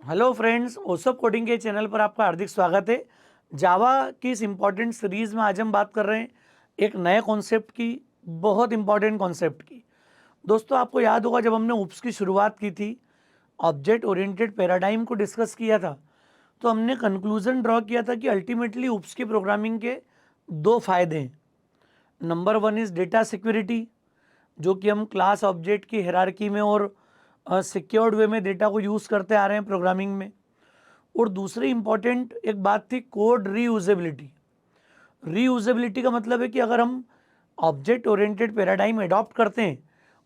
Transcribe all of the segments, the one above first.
Hello friends, ओसप coding के channel पर आपका हार्दिक स्वागत है। जावा की इस इम्पॉर्टेंट सीरीज़ में आज हम बात कर रहे हैं एक नए कॉन्सेप्ट की, बहुत इम्पॉर्टेंट कॉन्सेप्ट की। दोस्तों, आपको याद होगा जब हमने ऊप्स की शुरुआत की थी, ऑब्जेक्ट ओरिएंटेड पैराडाइम को डिस्कस किया था, तो हमने कंक्लूजन ड्रॉ किया था कि अल्टीमेटली ऊप्स की प्रोग्रामिंग के दो फायदे हैं। Number one is data security, जो कि हम क्लास ऑब्जेक्ट की हायरार्की में और सिक्योर्ड वे में डेटा को यूज़ करते आ रहे हैं प्रोग्रामिंग में। और दूसरी इंपॉर्टेंट एक बात थी कोड रीयूजेबिलिटी। रीयूजेबिलिटी का मतलब है कि अगर हम ऑब्जेक्ट ओरिएंटेड पैराडाइम अडॉप्ट करते हैं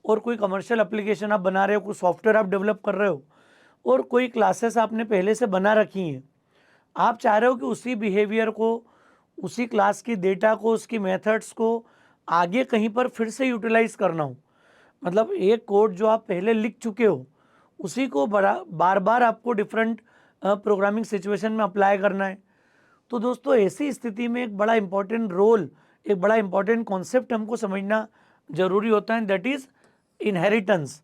और कोई कमर्शियल एप्लीकेशन आप बना रहे हो, कोई सॉफ्टवेयर आप डेवलप कर रहे हो और कोई क्लासेस आपने पहले से बना रखी हैं, आप चाह रहे हो कि उसी बिहेवियर को, उसी क्लास की डेटा को, उसकी मेथड्स को आगे कहीं पर फिर से यूटिलाइज करना हो। मतलब एक कोड जो आप पहले लिख चुके हो उसी को बार बार आपको डिफरेंट प्रोग्रामिंग सिचुएशन में अप्लाई करना है। तो दोस्तों, ऐसी स्थिति में एक बड़ा इंपॉर्टेंट रोल, एक बड़ा इंपॉर्टेंट कॉन्सेप्ट हमको समझना जरूरी होता है, दैट इज इनहेरिटेंस।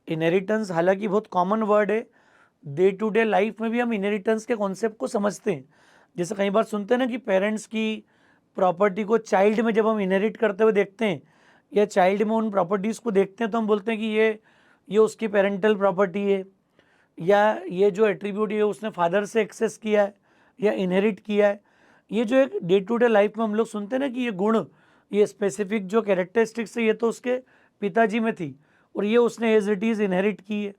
इनहेरिटेंस हालांकि बहुत कॉमन वर्ड है, डे टू डे लाइफ में भी हम इनहेरिटेंस के कॉन्सेप्ट को समझते हैं। जैसे कई बार सुनते हैं ना कि पेरेंट्स की प्रॉपर्टी को चाइल्ड में जब हम इनहेरिट करते हुए देखते हैं या चाइल्ड में उन प्रॉपर्टीज़ को देखते हैं, तो हम बोलते हैं कि ये उसकी पेरेंटल प्रॉपर्टी है, या ये जो एट्रीब्यूट है उसने फादर से एक्सेस किया है या इनहेरिट किया है। ये जो एक डे टू डे लाइफ में हम लोग सुनते हैं ना कि ये गुण, ये स्पेसिफिक जो कैरेक्टरिस्टिक्स है, ये तो उसके पिताजी में थी और ये उसने एज इट इज़ इनहेरिट की है।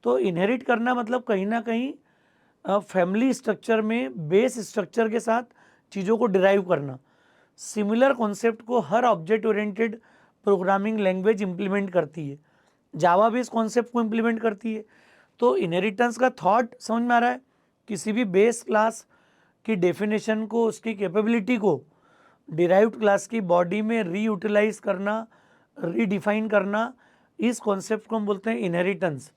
तो इनहेरिट करना मतलब कहीं ना कहीं फैमिली स्ट्रक्चर में बेस स्ट्रक्चर के साथ चीज़ों को डिराइव करना। सिमिलर कॉन्सेप्ट को हर object oriented programming language implement करती है। जावा भी इस कॉन्सेप्ट को इंप्लीमेंट करती है। तो इनहेरिटेंस का थॉट समझ में आ रहा है? किसी भी बेस क्लास की डेफिनेशन को, उसकी कैपेबिलिटी को डिराइव्ड क्लास की बॉडी में रीयूटिलाइज करना, रीडिफाइन करना, इस कॉन्सेप्ट को हम बोलते हैं इनहेरिटेंस।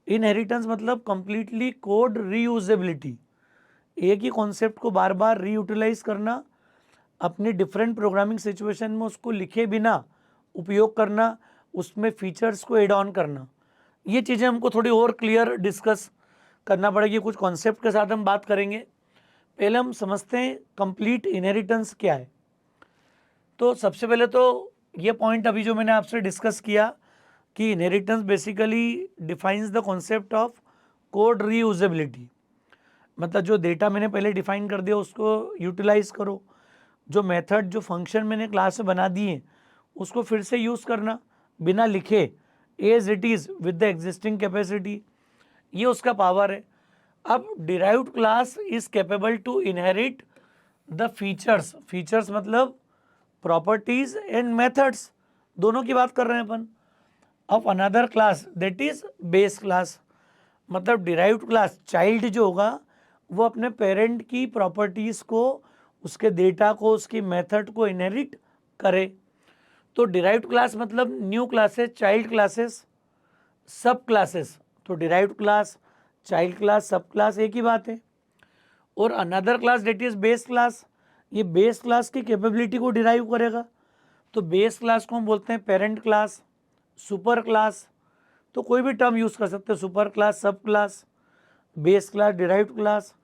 इनहेरिटेंस मतलब कंप्लीटली कोड रीयूजेबिलिटी, एक ही कॉन्सेप्ट को बार बार रीयूटिलाइज करना, अपनी डिफरेंट प्रोग्रामिंग सिचुएशन में उसको लिखे बिना उपयोग करना, उसमें फीचर्स को एड ऑन करना। ये चीज़ें हमको थोड़ी और क्लियर डिस्कस करना पड़ेगी, कुछ कॉन्सेप्ट के साथ हम बात करेंगे। पहले हम समझते हैं कंप्लीट इनहेरिटेंस क्या है। तो सबसे पहले तो ये पॉइंट अभी जो मैंने आपसे डिस्कस किया कि inheritance basically defines the concept of code reusability. मतलब जो डेटा मैंने पहले डिफाइन कर दिया उसको यूटिलाइज करो, जो मेथड, जो फंक्शन मैंने क्लास में बना दिए उसको फिर से यूज़ करना बिना लिखे, as it is with the existing capacity, ये उसका पावर है। अब derived class is capable to inherit the features, features मतलब प्रॉपर्टीज एंड मेथड्स, दोनों की बात कर रहे हैं अपन, of another class that is base class. मतलब डिराइव्ड क्लास, चाइल्ड जो होगा वो अपने पेरेंट की प्रॉपर्टीज़ को, उसके डेटा को, उसकी मेथड को इनहेरिट करे। तो डिराइव्ड क्लास मतलब new classes, child classes, sub classes. तो derived class, child class, sub class एक ही बात है। और another class that is base class, ये बेस क्लास की कैपेबिलिटी को डिराइव करेगा। तो बेस क्लास को हम बोलते हैं पेरेंट क्लास, सुपर क्लास, तो कोई भी टर्म यूज़ कर सकते हैं, super class, sub class, base class, derived class,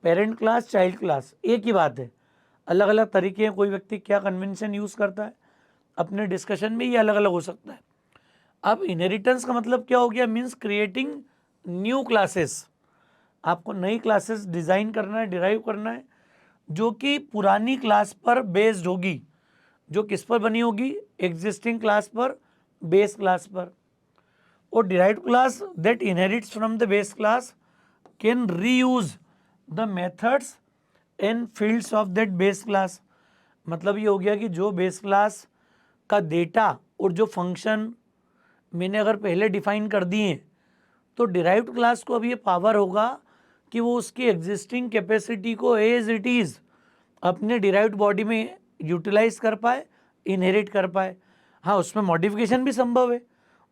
parent class, child class, एक ही बात है। अलग अलग तरीके हैं, कोई व्यक्ति क्या कन्वेंशन यूज़ करता है, अपने डिस्कशन में ये अलग अलग हो सकता है। अब इनहेरिटेंस का मतलब क्या हो गया? Means creating new classes. आपको नई क्लासेस डिज़ाइन करना है, डिराइव करना है, जो कि पुरानी क्लास पर बेस्ड होगी। जो किस पर बनी होगी? एग्जिस्टिंग क्लास पर, बेस क्लास पर। और derived class that inherits from the base class can reuse the methods and fields of that base class. मतलब ये हो गया कि जो बेस क्लास का डेटा और जो फंक्शन मैंने अगर पहले डिफाइन कर दिए तो डिराइव्ड क्लास को अब ये पावर होगा कि वो उसकी एग्जिस्टिंग कैपेसिटी को एज इट इज़ अपने डिराइव्ड बॉडी में यूटिलाइज कर पाए, इनहेरिट कर पाए। हाँ, उसमें मॉडिफिकेशन भी संभव है,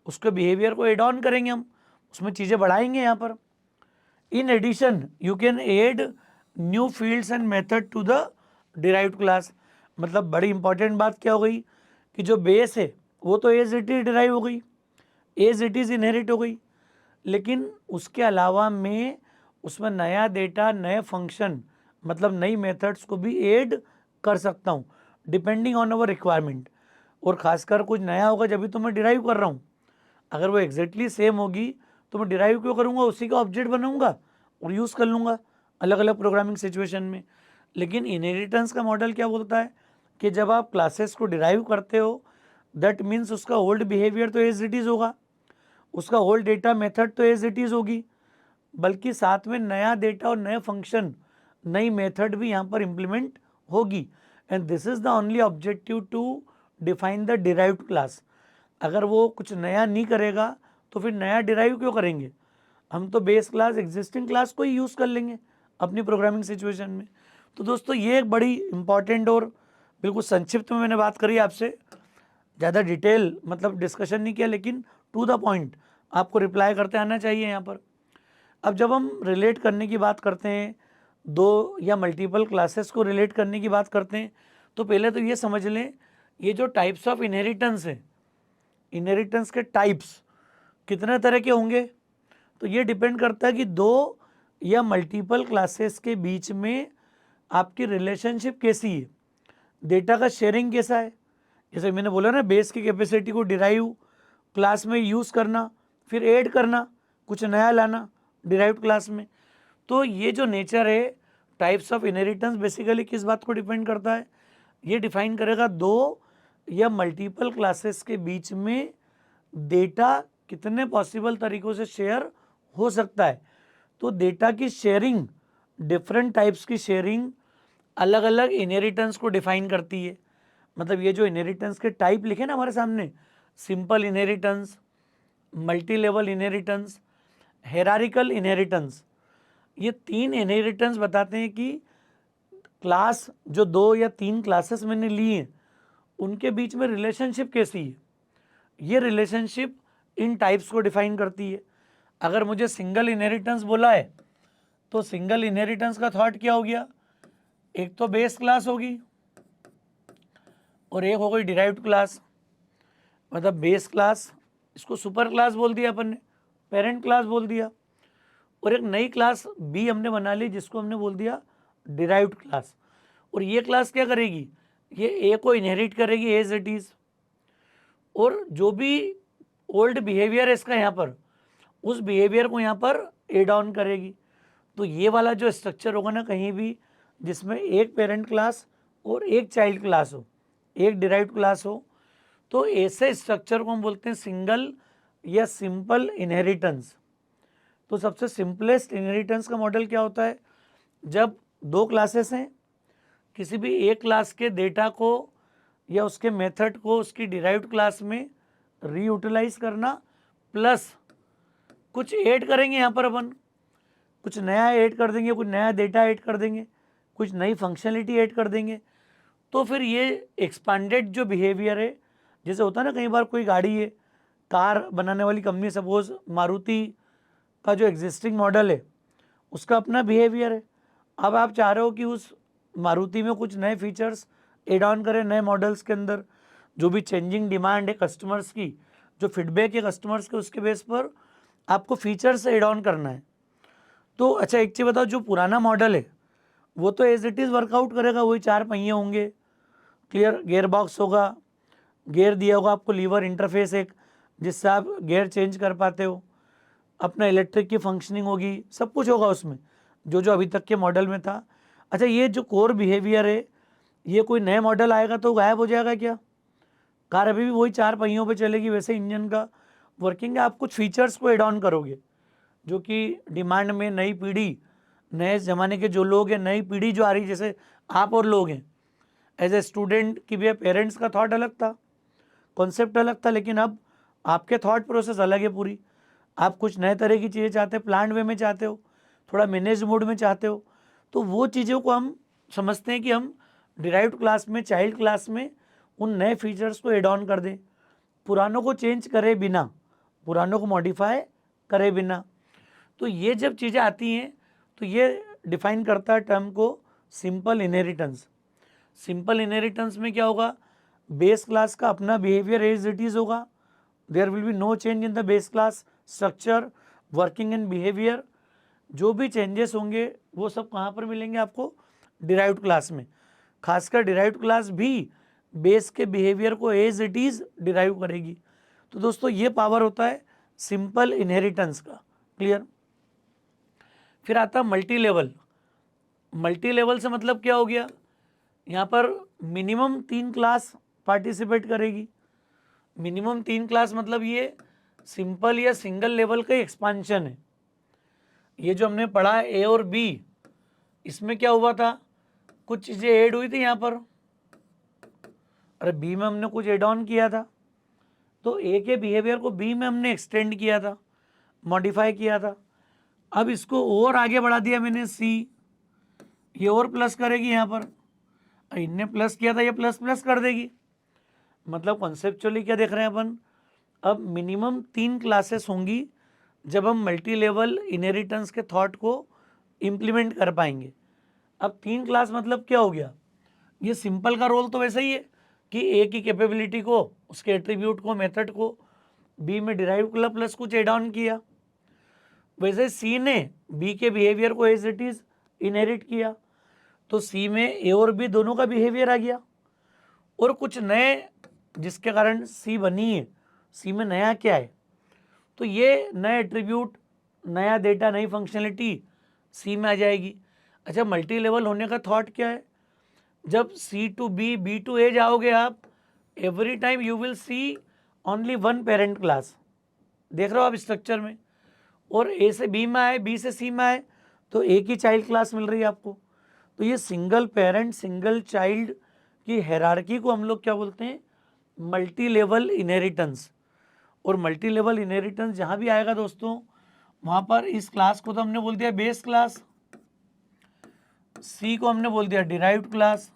उसके बिहेवियर को एड ऑन करेंगे हम, उसमें चीज़ें बढ़ाएंगे यहाँ पर। In addition you can add new fields and method to the derived class. मतलब बड़ी इंपॉर्टेंट बात क्या हो गई कि जो बेस है वो तो एज इट इज डिराइव हो गई, एज इट इज़ इनहेरिट हो गई, लेकिन उसके अलावा मैं उसमें नया डेटा, नए फंक्शन मतलब नई मेथड्स को भी ऐड कर सकता हूँ डिपेंडिंग ऑन अवर रिक्वायरमेंट। और ख़ासकर कुछ नया होगा जब भी तो मैं डिराइव कर रहा हूँ। अगर वो एग्जैक्टली सेम होगी तो मैं डिराइव क्यों करूँगा, उसी का ऑब्जेक्ट बनाऊँगा और यूज़ कर लूँगा अलग अलग प्रोग्रामिंग सिचुएशन में। लेकिन इनहेरिटेंस का मॉडल क्या बोलता है कि जब आप क्लासेस को डिराइव करते हो दैट मीन्स उसका ओल्ड बिहेवियर तो एज इट इज़ होगा, उसका ओल्ड डेटा मेथड तो एज इट इज़ होगी, बल्कि साथ में नया डेटा और नए फंक्शन, नई मेथड भी यहाँ पर इम्प्लीमेंट होगी। And this is the only objective to define the derived class. अगर वो कुछ नया नहीं करेगा तो फिर नया डिराइव क्यों करेंगे, हम तो बेस क्लास एग्जिस्टिंग क्लास को ही यूज़ कर लेंगे अपनी प्रोग्रामिंग सिचुएशन में। तो दोस्तों ये एक बड़ी इंपॉर्टेंट और बिल्कुल संक्षिप्त में मैंने बात करी आपसे, ज़्यादा डिटेल मतलब डिस्कशन नहीं किया, लेकिन टू द पॉइंट आपको रिप्लाई करते आना चाहिए यहाँ पर। अब जब हम रिलेट करने की बात करते हैं, दो या मल्टीपल क्लासेस को रिलेट करने की बात करते हैं, तो पहले तो ये समझ लें ये जो टाइप्स ऑफ इनहेरिटेंस है, इनहेरिटेंस के टाइप्स कितने तरह के होंगे, तो ये डिपेंड करता है कि दो या मल्टीपल क्लासेस के बीच में आपकी रिलेशनशिप कैसी है, डेटा का शेयरिंग कैसा है। जैसे मैंने बोला ना, बेस की कैपेसिटी को डिराइव क्लास में यूज़ करना, फिर ऐड करना, कुछ नया लाना डिराइव्ड क्लास में। तो ये जो नेचर है टाइप्स ऑफ इनहेरिटेंस बेसिकली किस बात को डिपेंड करता है, ये डिफाइन करेगा दो या मल्टीपल क्लासेस के बीच में डेटा कितने पॉसिबल तरीक़ों से शेयर हो सकता है। तो डेटा की शेयरिंग, डिफरेंट टाइप्स की शेयरिंग अलग अलग इनहेरिटेंस को डिफाइन करती है। मतलब ये जो इनहेरिटेंस के टाइप लिखे ना हमारे सामने, simple inheritance, multi level inheritance, hierarchical inheritance, ये तीन इनहेरिटेंस बताते हैं कि क्लास जो दो या तीन क्लासेस मैंने ली हैं उनके बीच में रिलेशनशिप कैसी है। ये रिलेशनशिप इन टाइप्स को डिफाइन करती है। अगर मुझे सिंगल इनहेरिटेंस बोला है तो सिंगल इनहेरिटेंस का थॉट क्या हो गया, एक तो बेस क्लास होगी और एक हो गई डिराइव्ड क्लास। मतलब बेस क्लास, इसको सुपर क्लास बोल दिया अपन ने, पेरेंट क्लास बोल दिया, और एक नई क्लास बी हमने बना ली जिसको हमने बोल दिया डिराइव्ड क्लास। और ये क्लास क्या करेगी, ये ए को इनहेरिट करेगी एज इट इज़, और जो भी ओल्ड बिहेवियर है इसका यहाँ पर, उस बिहेवियर को यहाँ पर एड ऑन करेगी। तो ये वाला जो स्ट्रक्चर होगा ना कहीं भी जिसमें एक पेरेंट क्लास और एक चाइल्ड क्लास हो, एक डिराइव्ड क्लास हो, तो ऐसे स्ट्रक्चर को हम बोलते हैं सिंगल या सिंपल इनहेरिटेंस। तो सबसे सिंपलेस्ट इनहेरिटेंस का मॉडल क्या होता है, जब दो क्लासेस हैं, किसी भी एक क्लास के डेटा को या उसके मेथड को उसकी डिराइव्ड क्लास में रीयूटिलाइज करना, प्लस कुछ ऐड करेंगे यहाँ पर अपन, कुछ नया ऐड कर देंगे, कुछ नया डेटा ऐड कर देंगे, कुछ नई फंक्शनलिटी ऐड कर देंगे। तो फिर ये एक्सपांडेड जो बिहेवियर है, जैसे होता है ना कई बार कोई गाड़ी है, कार बनाने वाली कंपनी सपोज मारुति का जो एग्जिस्टिंग मॉडल है उसका अपना बिहेवियर है। अब आप चाह रहे हो कि उस मारुति में कुछ नए फीचर्स एड ऑन करें नए मॉडल्स के अंदर, जो भी चेंजिंग डिमांड है कस्टमर्स की, जो फीडबैक है कस्टमर्स के, उसके बेस पर आपको फीचर्स एड ऑन करना है। तो अच्छा एक चीज़ बताओ, जो पुराना मॉडल है वो तो एज इट इज़ वर्कआउट करेगा, वही चार पहिए होंगे, क्लियर, गियर बॉक्स होगा, गियर दिया होगा आपको, लीवर इंटरफेस एक जिससे आप गियर चेंज कर पाते हो, अपना इलेक्ट्रिक की फंक्शनिंग होगी, सब कुछ होगा उसमें जो जो अभी तक के मॉडल में था। अच्छा ये जो कोर बिहेवियर है, ये कोई नए मॉडल आएगा तो गायब हो जाएगा क्या, कार अभी भी वही चार पहियों पे चलेगी, वैसे इंजन का वर्किंग है। आप कुछ फीचर्स को एड ऑन करोगे जो कि डिमांड में नई पीढ़ी, नए ज़माने के जो लोग हैं, नई पीढ़ी जो आ रही, जैसे आप और लोग हैं, एज ए स्टूडेंट की भी पेरेंट्स का थॉट अलग था, कॉन्सेप्ट अलग था, लेकिन अब आपके थॉट प्रोसेस अलग है पूरी। आप कुछ नए तरह की चीज़ें चाहते हो, प्लान्ड वे में चाहते हो, थोड़ा मैनेज मोड में चाहते हो, तो वो चीज़ों को हम समझते हैं कि हम डिराइव्ड क्लास में, चाइल्ड क्लास में उन नए फीचर्स को एड ऑन कर दें, पुरानों को चेंज करे बिना, पुरानों को मॉडिफाई करे बिना। तो ये जब चीज़ें आती हैं तो ये डिफाइन करता है टर्म को सिंपल इनहेरिटेंस। सिंपल इनहेरिटेंस में क्या होगा, बेस क्लास का अपना बिहेवियर एज इट इज़ होगा, there will be no change in the base class structure, working and behaviour, जो भी चेंजेस होंगे वो सब कहाँ पर मिलेंगे आपको, डिराइव्ड क्लास में। खासकर डिराइव्ड क्लास भी बेस के बिहेवियर को एज इट इज़ डिराइव करेगी। तो दोस्तों ये पावर होता है सिंपल इनहेरिटेंस का। क्लियर। फिर आता है मल्टी लेवल। मल्टी लेवल से मतलब क्या हो गया, यहाँ पर मिनिमम 3 क्लास पार्टिसिपेट करेगी। मिनिमम 3 क्लास मतलब ये सिंपल या सिंगल लेवल का एक्सपांशन है। ये जो हमने पढ़ा ए और बी, इसमें क्या हुआ था, कुछ चीज़ें ऐड हुई थी यहाँ पर, अरे बी में हमने कुछ एड ऑन किया था, तो ए के बिहेवियर को बी में हमने एक्सटेंड किया था, मॉडिफाई किया था। अब इसको और आगे बढ़ा दिया मैंने सी, ये और प्लस करेगी यहाँ पर, इनने प्लस किया था ये प्लस प्लस कर देगी। मतलब कॉन्सेप्चुअली क्या देख रहे हैं अपन, अब मिनिमम 3 क्लासेस होंगी जब हम मल्टी लेवल इनहेरिटेंस के थॉट को इम्प्लीमेंट कर पाएंगे। अब 3 क्लास मतलब क्या हो गया, ये सिंपल का रोल तो वैसा ही है कि ए की कैपेबिलिटी को, उसके एट्रीब्यूट को, मेथड को बी में डिराइव किया प्लस कुछ एड ऑन किया। वैसे सी ने बी के बिहेवियर को एज इट इज इनहेरिट किया, तो सी में ए और बी दोनों का बिहेवियर आ गया। और कुछ नए जिसके कारण सी बनी है, सी में नया क्या है, तो ये नए एट्रीब्यूट, नया डेटा, नई फंक्शनलिटी सी में आ जाएगी। अच्छा, मल्टी लेवल होने का थॉट क्या है, जब सी टू बी, बी टू ए जाओगे आप, every time you will see only one parent class. देख रहे हो आप स्ट्रक्चर में, और ए से बी में आए, बी से सी में आए, तो एक ही चाइल्ड क्लास मिल रही है आपको। तो ये सिंगल पेरेंट सिंगल चाइल्ड की हायरार्की को हम लोग क्या बोलते हैं, मल्टी लेवल इनहेरिटेंस। और मल्टी लेवल इनहेरिटेंस जहाँ भी आएगा दोस्तों, वहाँ पर इस क्लास को तो हमने बोल दिया बेस क्लास, सी को हमने बोल दिया डिराइव्ड क्लास,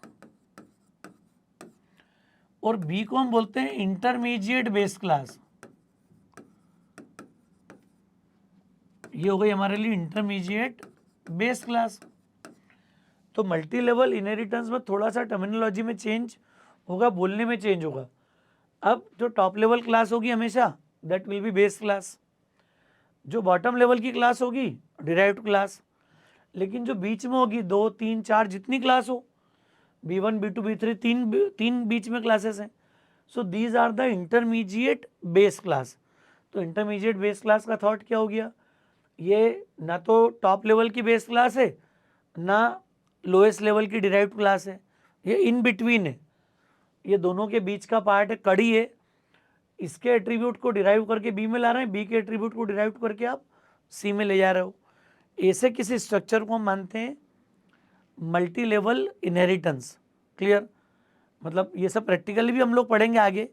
और बी को हम बोलते हैं इंटरमीडिएट बेस क्लास। ये हो गई हमारे लिए इंटरमीडिएट बेस क्लास। तो मल्टी लेवल इनहेरिटेंस में थोड़ा सा टर्मिनोलॉजी में चेंज होगा, बोलने में चेंज होगा। अब जो टॉप लेवल क्लास होगी हमेशा, that will be base class. जो बॉटम लेवल की क्लास होगी, डिराइव्ड क्लास। लेकिन जो बीच में होगी, 2, 3, 4 जितनी क्लास हो, B1, B2, B3, तीन बीच में क्लासेस हैं, so these are the intermediate base class. तो इंटरमीडिएट बेस क्लास का थॉट क्या हो गया, ये ना तो टॉप लेवल की बेस क्लास है, ना लोएस्ट लेवल की डिराइव्ड क्लास है, ये इन बिटवीन है, ये दोनों के बीच का पार्ट है, कड़ी है। इसके एट्रीब्यूट को डिराइव करके बी में ला रहे हैं, बी के एट्रीब्यूट को डिराइव करके आप सी में ले जा रहे हो। ऐसे किसी स्ट्रक्चर को हम मानते हैं मल्टी लेवल इनहेरिटेंस। क्लियर। मतलब ये सब प्रैक्टिकली भी हम लोग पढ़ेंगे आगे,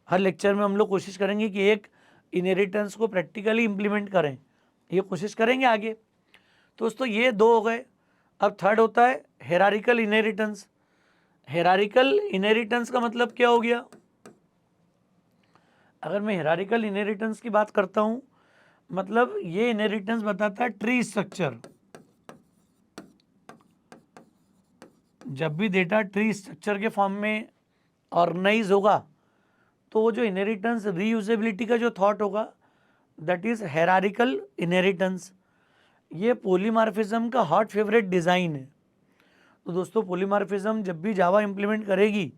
हर लेक्चर में हम लोग कोशिश करेंगे कि एक इनहेरिटेंस को प्रैक्टिकली इम्प्लीमेंट करें, ये कोशिश करेंगे आगे। तो दोस्तों ये 2 हो गए। अब थर्ड होता है हेरारिकल इनहेरिटेंस। हेरारिकल इनहेरिटेंस का मतलब क्या हो गया, अगर मैं हेरारिकल इनहेरिटेंस की बात करता हूं, मतलब ये इनहेरिटेंस बताता है ट्री स्ट्रक्चर। जब भी डेटा ट्री स्ट्रक्चर के फॉर्म में ऑर्गेनाइज होगा, तो वो जो इनहेरिटेंस रीयूजेबिलिटी का जो थॉट होगा, दैट इज हेरारिकल इनहेरिटेंस। ये पॉलीमॉर्फिज्म का हॉट फेवरेट डिज़ाइन है। तो दोस्तों पॉलीमॉर्फिज्म जब भी जावा इंप्लीमेंट करेगी,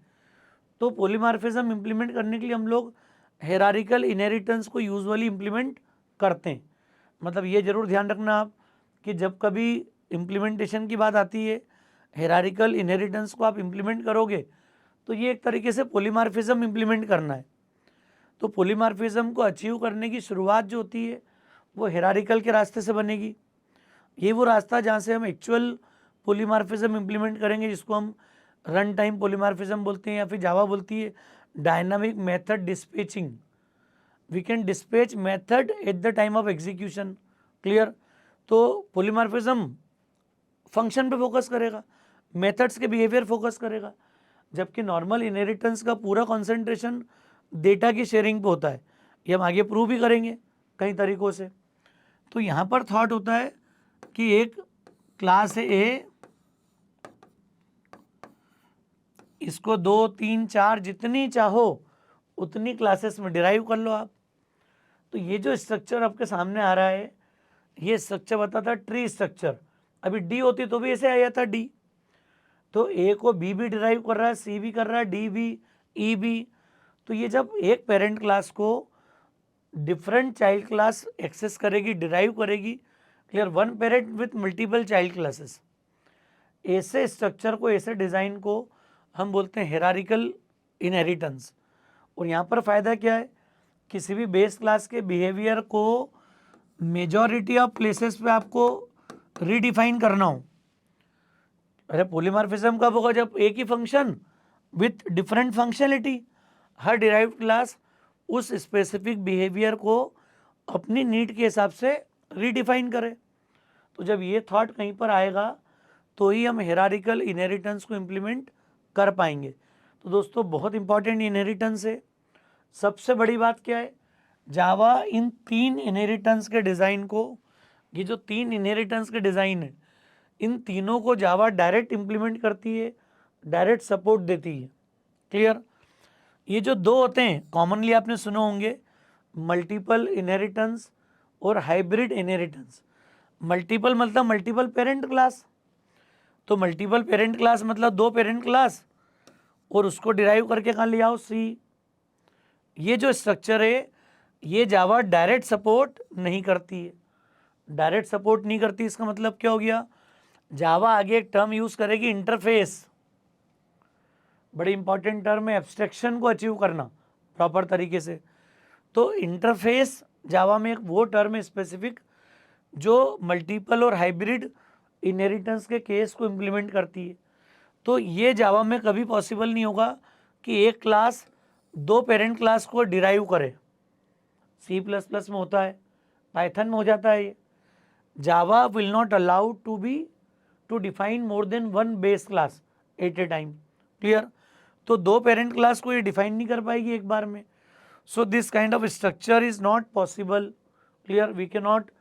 तो पॉलीमॉर्फिज्म इंप्लीमेंट करने के लिए हम लोग हेरारिकल इनहेरिटेंस को यूजुअली इंप्लीमेंट करते हैं। मतलब ये ज़रूर ध्यान रखना आप कि जब कभी इम्प्लीमेंटेशन की बात आती है, हेरारिकल इनहेरिटेंस को आप इम्प्लीमेंट करोगे, तो ये एक तरीके से पॉलीमॉर्फिज्म इम्प्लीमेंट करना है। तो पॉलीमॉर्फिज्म को अचीव करने की शुरुआत जो होती है, वो हेरारिकल के रास्ते से बनेगी। ये वो रास्ता जहाँ से हम एक्चुअल पॉलीमॉर्फिज्म इम्प्लीमेंट करेंगे, जिसको हम रन टाइम पॉलीमॉर्फिज्म बोलते हैं, या फिर जावा बोलती है dynamic method dispatching. We can dispatch method at the time of execution. Clear. तो पॉलीमॉर्फिज्म फंक्शन पे फोकस करेगा, मेथड्स के बिहेवियर फोकस करेगा, जबकि नॉर्मल इनहेरिटेंस का पूरा कंसंट्रेशन डेटा की शेयरिंग पे होता है। ये हम आगे प्रूव भी करेंगे कई तरीकों से। तो यहाँ पर थॉट होता है कि एक क्लास है ए, इसको 2, 3, 4 जितनी चाहो उतनी क्लासेस में डिराइव कर लो आप। तो ये जो स्ट्रक्चर आपके सामने आ रहा है, ये स्ट्रक्चर बताता ट्री स्ट्रक्चर। अभी डी होती तो भी ऐसे आया था डी। तो ए को बी भी डिराइव कर रहा है, सी भी कर रहा है, डी भी, ई भी। तो ये जब एक पेरेंट क्लास को डिफरेंट चाइल्ड क्लास एक्सेस करेगी, डिराइव करेगी, clear, one parent with multiple child classes, ऐसे स्ट्रक्चर को, ऐसे डिज़ाइन को हम बोलते हैं हेरारिकल इनहेरिटेंस। और यहाँ पर फ़ायदा क्या है, किसी भी बेस क्लास के बिहेवियर को मेजॉरिटी ऑफ प्लेसेस पे आपको रीडिफाइन करना हो। अरे पॉलीमॉर्फिज्म कब होगा, जब एक ही फंक्शन विथ डिफरेंट फंक्शनलिटी, हर डिराइव्ड क्लास उस स्पेसिफिक बिहेवियर को अपनी नीड के हिसाब से रीडिफाइन करे। तो जब ये थॉट कहीं पर आएगा तो ही हम हेरारिकल इनहेरिटेंस को इम्प्लीमेंट कर पाएंगे। तो दोस्तों बहुत इंपॉर्टेंट इनहेरिटेंस है। सबसे बड़ी बात क्या है, जावा इन 3 इनहेरिटेंस के डिज़ाइन को, ये जो 3 इनहेरिटेंस के डिज़ाइन है, इन तीनों को जावा डायरेक्ट इम्प्लीमेंट करती है, डायरेक्ट सपोर्ट देती है। क्लियर। ये जो दो होते हैं कॉमनली आपने सुने होंगे, मल्टीपल इनहेरिटेंस और हाइब्रिड इनहेरिटेंस। मल्टीपल मतलब मल्टीपल पेरेंट क्लास, तो मल्टीपल पेरेंट क्लास मतलब 2 पेरेंट क्लास और उसको डिराइव करके कहाँ ले आओ, सी। ये जो स्ट्रक्चर है ये जावा डायरेक्ट सपोर्ट नहीं करती है। डायरेक्ट सपोर्ट नहीं करती इसका मतलब क्या हो गया, जावा आगे एक टर्म यूज करेगी इंटरफेस। बड़ी इंपॉर्टेंट टर्म है, एब्स्ट्रैक्शन को अचीव करना प्रॉपर तरीके से। तो इंटरफेस जावा में एक वो टर्म है स्पेसिफिक जो मल्टीपल और हाइब्रिड इनहेरिटेंस के केस को इम्प्लीमेंट करती है। तो ये जावा में कभी पॉसिबल नहीं होगा कि एक क्लास 2 पेरेंट क्लास को डिराइव करे। C++ में होता है, पाइथन में हो जाता है ये। Java will not allow to define more than 1 base class at a time. Clear. तो 2 पेरेंट क्लास को ये डिफाइन नहीं कर पाएगी एक बार में। So this kind of structure is not possible. Clear. We can not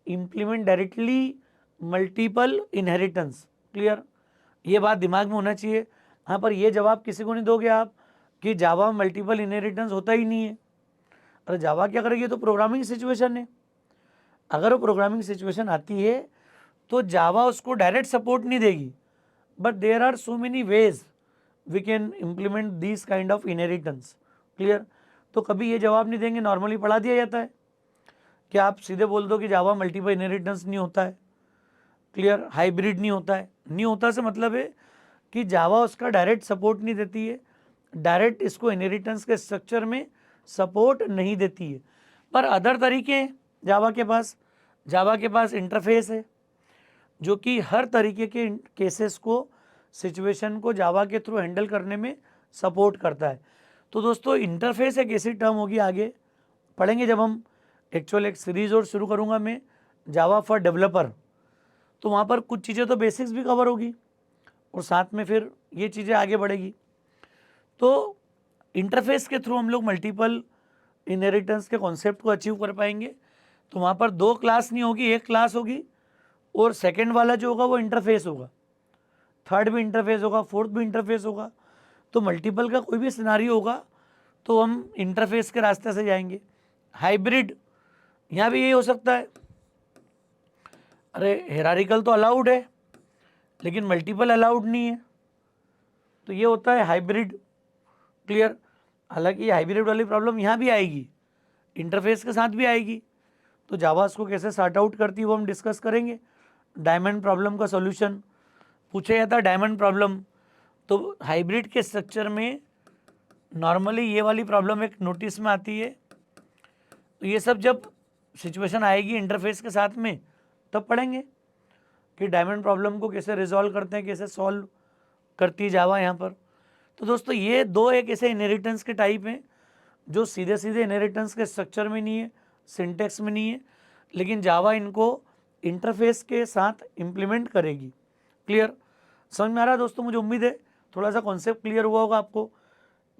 implement directly multiple inheritance. Clear. ये बात दिमाग में होना चाहिए। यहाँ पर ये जवाब किसी को नहीं दोगे आप कि जावा में मल्टीपल इनहेरिटेंस होता ही नहीं है। अरे जावा क्या करेगी, तो प्रोग्रामिंग सिचुएशन है। अगर वो प्रोग्रामिंग सिचुएशन आती है तो जावा उसको डायरेक्ट सपोर्ट नहीं देगी, but there are so many ways we can implement this kind of inheritance. Clear. तो कभी ये जवाब नहीं देंगे, नॉर्मली पढ़ा दिया जाता है कि आप सीधे बोल दो कि जावा मल्टीपल इनहेरिटेंस नहीं होता है। क्लियर। हाइब्रिड नहीं होता है, नहीं होता से मतलब है कि जावा उसका डायरेक्ट सपोर्ट नहीं देती है, डायरेक्ट इसको इनहेरिटेंस के स्ट्रक्चर में सपोर्ट नहीं देती है। पर अदर तरीके हैं जावा के पास। जावा के पास इंटरफेस है जो कि हर तरीके के केसेस को, सिचुएशन को जावा के थ्रू हैंडल करने में सपोर्ट करता है। तो दोस्तों इंटरफेस एक ऐसी टर्म होगी, आगे पढ़ेंगे जब हम एक्चुअल एक सीरीज और शुरू करूँगा मैं जावा फॉर डेवलपर, तो वहाँ पर कुछ चीज़ें तो बेसिक्स भी कवर होगी और साथ में फिर ये चीज़ें आगे बढ़ेगी। तो इंटरफेस के थ्रू हम लोग मल्टीपल इनहेरिटेंस के कॉन्सेप्ट को अचीव कर पाएंगे। तो वहाँ पर 2 क्लास नहीं होगी, एक क्लास होगी और सेकंड वाला जो होगा वो इंटरफेस होगा, थर्ड भी इंटरफेस होगा, फोर्थ भी इंटरफेस होगा। तो मल्टीपल का कोई भी सिनारियो होगा तो हम इंटरफेस के रास्ते से जाएंगे। हाइब्रिड, यहाँ भी यही हो सकता है। अरे हेरारिकल तो अलाउड है लेकिन मल्टीपल अलाउड नहीं है, तो ये होता है हाइब्रिड। क्लियर। हालांकि हाइब्रिड वाली प्रॉब्लम यहाँ भी आएगी, इंटरफेस के साथ भी आएगी। तो जावा इसको कैसे सॉर्ट आउट करती है वो हम डिस्कस करेंगे। डायमंड प्रॉब्लम का सॉल्यूशन पूछा जाता है, डायमंड प्रॉब्लम। तो हाइब्रिड के स्ट्रक्चर में नॉर्मली ये वाली प्रॉब्लम एक नोटिस में आती है। तो ये सब जब सिचुएशन आएगी इंटरफेस के साथ में तब पढ़ेंगे कि डायमंड प्रॉब्लम को कैसे रिजॉल्व करते हैं, कैसे सॉल्व करती है जावा यहाँ पर। तो दोस्तों ये 2 एक ऐसे इनहेरिटेंस के टाइप हैं जो सीधे सीधे इनहेरिटेंस के स्ट्रक्चर में नहीं है, सिंटेक्स में नहीं है, लेकिन जावा इनको इंटरफेस के साथ इम्प्लीमेंट करेगी। क्लियर। समझ में आ रहा है दोस्तों? मुझे उम्मीद है थोड़ा सा कॉन्सेप्ट क्लियर हुआ होगा आपको।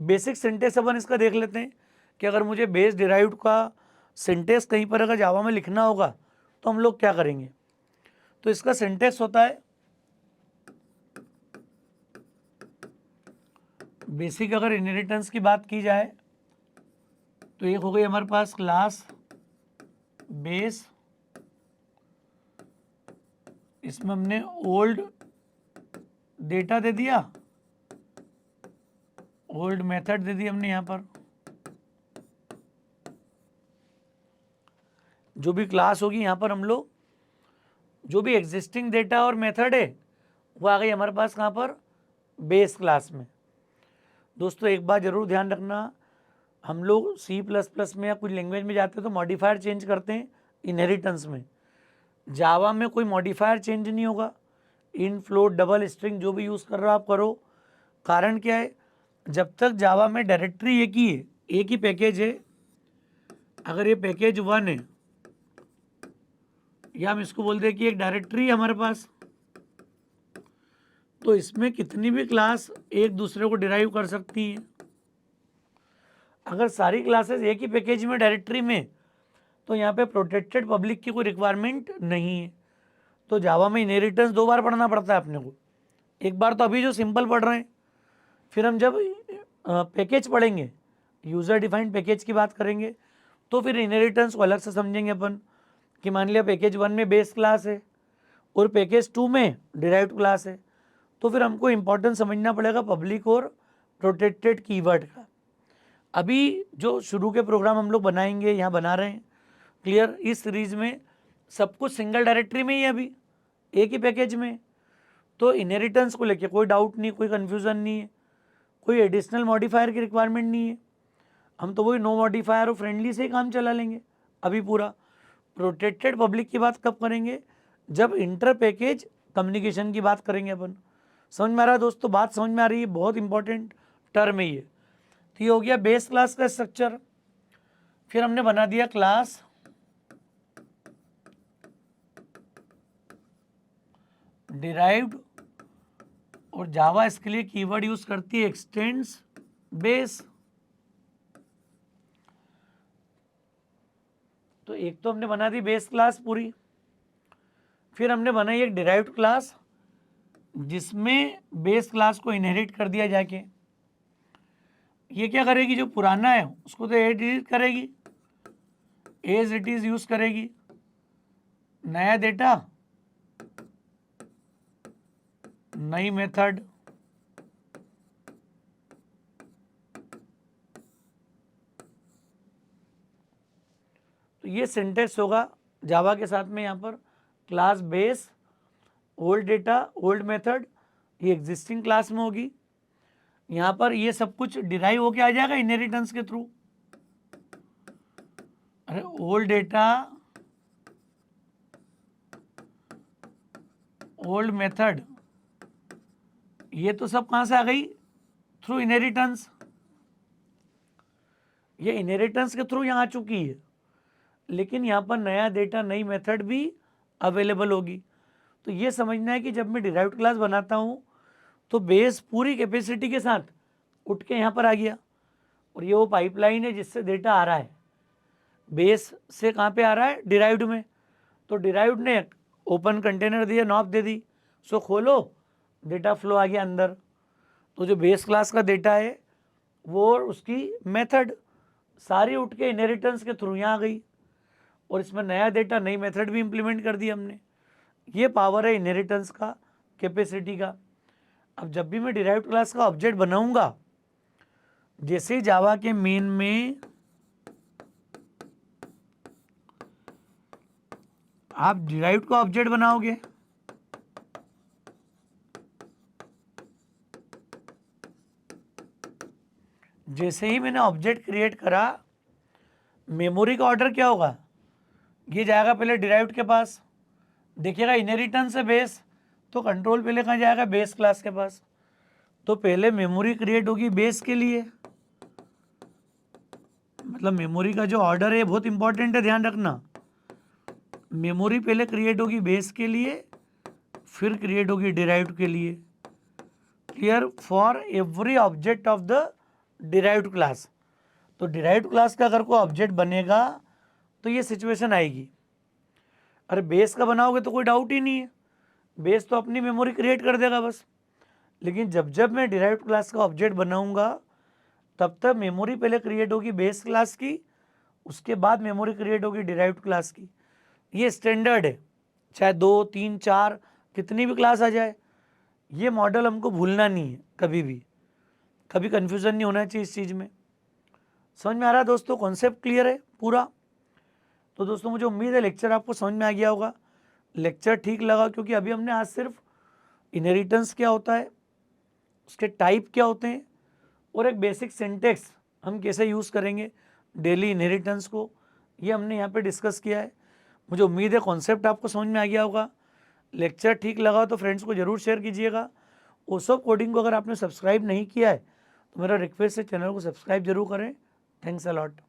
बेसिक सिंटेक्स अपन इसका देख लेते हैं कि अगर मुझे बेस डिराइव्ड का सिंटेक्स कहीं पर अगर जावा में लिखना होगा तो हम लोग क्या करेंगे। तो इसका सिंटेक्स होता है, बेसिक अगर इनहेरिटेंस की बात की जाए तो एक हो गई हमारे पास क्लास बेस इसमें हमने ओल्ड डेटा दे दिया, ओल्ड मेथड दे दी हमने। यहाँ पर जो भी क्लास होगी, यहाँ पर हम लोग जो भी एग्जिस्टिंग डेटा और मेथड है वो आ गई हमारे पास कहाँ पर, बेस क्लास में। दोस्तों एक बात जरूर ध्यान रखना, हम लोग C++ में या कुछ लैंग्वेज में जाते हैं तो मॉडिफायर चेंज करते हैं इनहेरिटेंस में। जावा में कोई मॉडिफायर चेंज नहीं होगा। इन, फ्लोट, डबल, स्ट्रिंग जो भी यूज़ कर रहे हो आप करो। कारण क्या है, जब तक जावा में डायरेक्टरी एक ही है, एक ही पैकेज है, अगर ये पैकेज 1 है या हम इसको बोलते हैं कि एक डायरेक्टरी है हमारे पास, तो इसमें कितनी भी क्लास एक दूसरे को डिराइव कर सकती हैं। अगर सारी क्लासेस एक ही पैकेज में डायरेक्टरी में, तो यहाँ पे प्रोटेक्टेड पब्लिक की कोई रिक्वायरमेंट नहीं है। तो जावा में इनहेरिटेंस 2 बार पढ़ना पड़ता है अपने को। एक बार तो अभी जो सिंपल पढ़ रहे हैं, फिर हम जब पैकेज पढ़ेंगे, यूज़र डिफाइंड पैकेज की बात करेंगे, तो फिर इनहेरिटेंस को अलग से समझेंगे अपन कि मान लिया पैकेज 1 में बेस क्लास है और पैकेज 2 में डिराइव्ड क्लास है, तो फिर हमको इम्पोर्टेंस समझना पड़ेगा पब्लिक और प्रोटेक्टेड कीवर्ड का। अभी जो शुरू के प्रोग्राम हम लोग बनाएंगे, यहाँ बना रहे हैं क्लियर, इस सीरीज में सब कुछ सिंगल डायरेक्टरी में ही है, अभी एक ही पैकेज में। तो इनहेरिटेंस को लेके कोई डाउट नहीं, कोई कन्फ्यूज़न नहीं है, कोई एडिशनल मॉडिफायर की रिक्वायरमेंट नहीं है। हम तो वही नो मॉडिफायर और फ्रेंडली से ही काम चला लेंगे अभी पूरा। प्रोटेक्टेड पब्लिक की बात कब करेंगे, जब इंटर पैकेज कम्युनिकेशन की बात करेंगे अपन। समझ में आ रहा है दोस्तों, बात समझ में आ रही है, बहुत इंपॉर्टेंट टर्म है ये। तो ये हो गया बेस क्लास का स्ट्रक्चर। फिर हमने बना दिया क्लास डिराइव्ड, और जावा इसके लिए कीवर्ड यूज करती है एक्सटेंड्स बेस। तो एक तो हमने बना दी बेस क्लास पूरी, फिर हमने बनाई एक डिराइव्ड क्लास जिसमें बेस क्लास को इनहेरिट कर दिया जाके। ये क्या करेगी, जो पुराना है उसको तो एडिट करेगी, एज इट इज यूज करेगी, नया डेटा नई मेथड, तो ये सिंटेक्स होगा जावा के साथ में। यहाँ पर class base, old data, old method, ये एग्जिस्टिंग क्लास में होगी। यहाँ पर ये सब कुछ डिराइव होके आ जाएगा इनहेरिटेंस के थ्रू। अरे ओल्ड डेटा, ओल्ड मेथड, ये तो सब कहाँ से आ गई, थ्रू इनहेरिटेंस। ये इनहेरिटेंस के थ्रू यहाँ आ चुकी है, लेकिन यहाँ पर नया डेटा नई मेथड भी अवेलेबल होगी। तो ये समझना है कि जब मैं डिराइव्ड क्लास बनाता हूँ तो बेस पूरी कैपेसिटी के साथ उठ के यहाँ पर आ गया, और ये वो पाइपलाइन है जिससे डेटा आ रहा है। बेस से कहाँ पे आ रहा है, डिराइव्ड में। तो डिराइव्ड ने ओपन कंटेनर दिया, नॉब दे दी, सो खोलो, डेटा फ्लो आ गया अंदर। तो जो बेस क्लास का डेटा है वो उसकी मेथड सारी उठ के इनहेरिटेंस के थ्रू यहाँ आ गई, और इसमें नया डेटा नई मेथड भी इम्प्लीमेंट कर दी हमने। ये पावर है इनहेरिटेंस का, कैपेसिटी का। अब जब भी मैं डिराइव्ड क्लास का ऑब्जेक्ट बनाऊंगा, जैसे जावा के मेन में आप डिराइव्ड का ऑब्जेक्ट बनाओगे, जैसे ही मैंने ऑब्जेक्ट क्रिएट करा, मेमोरी का ऑर्डर क्या होगा, ये जाएगा पहले डिराइव्ड के पास, देखिएगा इनहेरिटेंस है बेस, तो कंट्रोल पहले कहाँ जाएगा, बेस क्लास के पास। तो पहले मेमोरी क्रिएट होगी बेस के लिए, मतलब मेमोरी का जो ऑर्डर है बहुत इंपॉर्टेंट है, ध्यान रखना। मेमोरी पहले क्रिएट होगी बेस के लिए, फिर क्रिएट होगी डिराइव्ड के लिए। Clear, for every object of the derived class. तो डिराइव्ड क्लास का अगर कोई ऑब्जेक्ट बनेगा तो ये सिचुएशन आएगी। अरे बेस का बनाओगे तो कोई डाउट ही नहीं है, बेस तो अपनी मेमोरी क्रिएट कर देगा बस। लेकिन जब जब मैं डिराइव्ड क्लास का ऑब्जेक्ट बनाऊंगा, तब तक मेमोरी पहले क्रिएट होगी बेस क्लास की, उसके बाद मेमोरी क्रिएट होगी डिराइव्ड क्लास की। ये स्टैंडर्ड है, चाहे 2, 3, 4 कितनी भी क्लास आ जाए, ये मॉडल हमको भूलना नहीं है कभी भी, कभी कन्फ्यूज़न नहीं होना चाहिए इस चीज़ में। समझ में आ रहा है दोस्तों? कॉन्सेप्ट क्लियर है पूरा? तो दोस्तों मुझे उम्मीद है लेक्चर आपको समझ में आ गया होगा, लेक्चर ठीक लगा, क्योंकि अभी हमने आज सिर्फ इनहेरिटेंस क्या होता है, उसके टाइप क्या होते हैं, और एक बेसिक सिंटेक्स हम कैसे यूज़ करेंगे डेली इनहेरिटेंस को, ये हमने यहाँ पे डिस्कस किया है। मुझे उम्मीद है कॉन्सेप्ट आपको समझ में आ गया होगा। लेक्चर ठीक लगा तो फ्रेंड्स को ज़रूर शेयर कीजिएगा। ओसोप कोडिंग को अगर आपने सब्सक्राइब नहीं किया है तो मेरा रिक्वेस्ट है चैनल को सब्सक्राइब जरूर करें। Thanks a lot.